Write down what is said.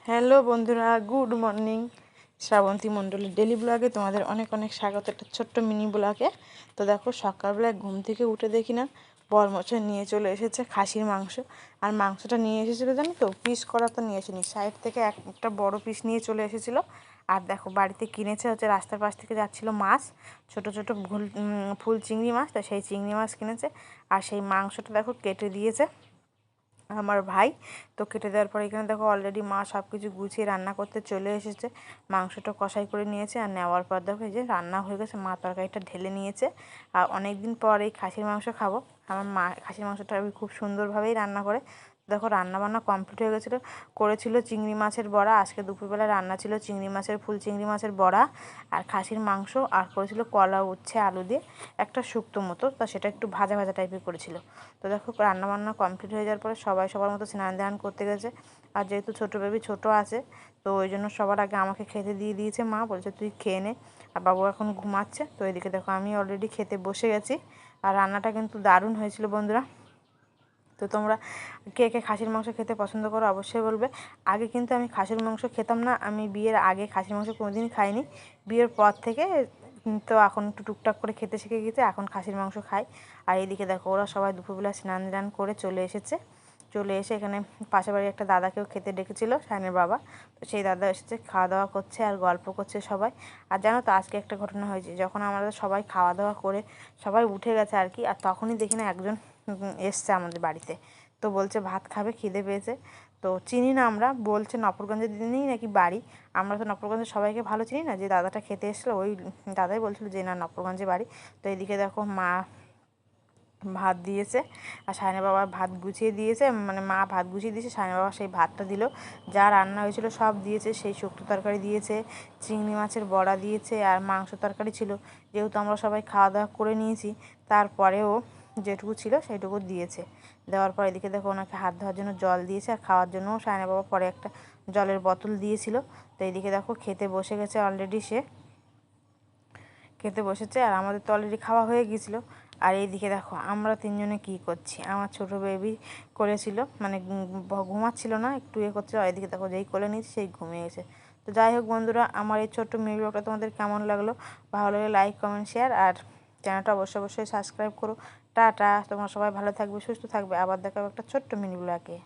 Hello বন্ধুরা, good morning. Srabanti মণ্ডলের daily ব্লগে তোমাদের অনেক অনেক স্বাগত। একটা ছোট্ট মিনি ব্লগে। তো দেখো, সকালবেলায় ঘুম থেকে উঠে দেখি না বরমশাই নিয়ে চলে এসেছে খাসির মাংস। আর মাংসটা নিয়ে এসেছিলো জানো তো, পিস করা তো নিয়ে এসেনি, সাইড থেকে একটা বড় পিস নিয়ে চলে এসেছিলো। আর দেখো, বাড়িতে কিনেছে হচ্ছে, রাস্তার পাশ থেকে যাচ্ছিলো মাছ, ছোট ছোট ফুল চিংড়ি মাছ। তো সেই চিংড়ি মাছ কিনেছে। আর সেই মাংসটা দেখো কেটে দিয়েছে আমার ভাই। তো কেটে দেওয়ার পর এখানে দেখো অলরেডি মা সব কিছু গুছিয়ে রান্না করতে চলে এসেছে। মাংসটা কষাই করে নিয়েছে, আর নেওয়ার পর দেখো এই যে রান্না হয়ে গেছে, মা তরকারিটা ঢেলে নিয়েছে। আর অনেক দিন পর এই খাসির মাংস খাবো। আমার মা খাসির মাংসটা খুব সুন্দরভাবেই রান্না করে। দেখো, রান্না বান্না কমপ্লিট হয়ে গেছিলো। করেছিল চিংড়ি মাছের বড়া। আজকে দুপুরবেলা রান্না ছিল চিংড়ি মাছের, ফুল চিংড়ি মাছের বড়া আর খাসির মাংস। আর করেছিল কলা, উচ্ছে, আলু দিয়ে একটা শুক্তো মতো, তা সেটা একটু ভাজা ভাজা টাইপের করেছিল। তো দেখো, রান্নাবান্না কমপ্লিট হয়ে যাওয়ার পরে সবাই সবার মতো স্নান ধান করতে গেছে। আর যেহেতু ছোটো বেবি ছোটো আছে, তো ওই জন্য সবার আগে আমাকে খেতে দিয়ে দিয়েছে মা, বলছে তুই খেয়ে নে। আর বাবু এখন ঘুমাচ্ছে। তো এদিকে দেখো, আমি অলরেডি খেতে বসে গেছি। আর রান্নাটা কিন্তু দারুণ হয়েছিল বন্ধুরা। তো তোমরা কে কে খাসির মাংস খেতে পছন্দ করো অবশ্যই বলবে। আগে কিন্তু আমি খাসির মাংস খেতাম না, আমি বিয়ের আগে খাসির মাংস কোনোদিনই খাইনি। বিয়ের পর থেকে তো এখন একটু টুকটাক করে খেতে শিখে গেছে, এখন খাসির মাংস খাই। আর এইদিকে দেখো, ওরা সবাই দুপুরবেলা স্নান টান করে চলে এসেছে। চলে এসে এখানে পাশের বাড়ির একটা দাদাকেও খেতে ডেকেছিল, শাইনের বাবা। তো সেই দাদা এসেছে, খাওয়া দাওয়া করছে আর গল্প করছে সবাই। আর জানো তো, আজকে একটা ঘটনা হয়েছে, যখন আমরা সবাই খাওয়া দাওয়া করে সবাই উঠে গেছে আর কি, আর তখনই দেখি না একজন এসছে আমাদের বাড়িতে। তো বলছে ভাত খাবে, খিদে পেয়েছে। তো চিনি না আমরা, বলছে নপুরগঞ্জের দিনেই নাকি বাড়ি। আমরা তো নপুরগঞ্জের সবাইকে ভালো চিনি না, যে দাদাটা খেতে এসেছিলো ওই দাদাই বলছিল যে না, নপুরগঞ্জে বাড়ি। তো এদিকে দেখো, মা ভাত দিয়েছে আর সায়না বাবা ভাত গুছিয়ে দিয়েছে, মানে মা ভাত গুছিয়ে দিয়েছে, সায়না বাবা সেই ভাতটা দিল। যা রান্না হয়েছিল সব দিয়েছে, সেই শুক্তো তরকারি দিয়েছে, চিংড়ি মাছের বড়া দিয়েছে, আর মাংস তরকারি ছিল। যেহেতু আমরা সবাই খাওয়া দাওয়া করে নিয়েছি, তারপরেও যেটুকু ছিল সেইটুকু দিয়েছে। দেওয়ার পর এদিকে দেখো, ওনাকে হাত ধোয়ার জন্য জল দিয়েছে, আর খাওয়ার জন্য সায়না বাবা পরে একটা জলের বোতল দিয়েছিল। তো এইদিকে দেখো, খেতে বসে গেছে অলরেডি, সে খেতে বসেছে। আর আমাদের তো অলরেডি খাওয়া হয়ে গিয়েছিলো। আর এইদিকে দেখো, আমরা তিনজনে কি করছি, আমার ছোটো বেবি করেছিল, মানে ঘুমাচ্ছিল না, একটু করছিল। আর এদিকে দেখো, যেই কোলে নিয়েছি সেই ঘুমিয়ে গেছে। তো যাই হোক বন্ধুরা, আমার এই ছোট্ট মিনি ব্লগটা তোমাদের কেমন লাগলো, ভালো লাগলে লাইক, কমেন্ট, শেয়ার, আর চ্যানেলটা অবশ্যই অবশ্যই সাবস্ক্রাইব করো। টাটা, তোমরা সবাই ভালো থাকবে, সুস্থ থাকবে। আবার দেখা হবে একটা ছোট্ট মিনি ব্লগে।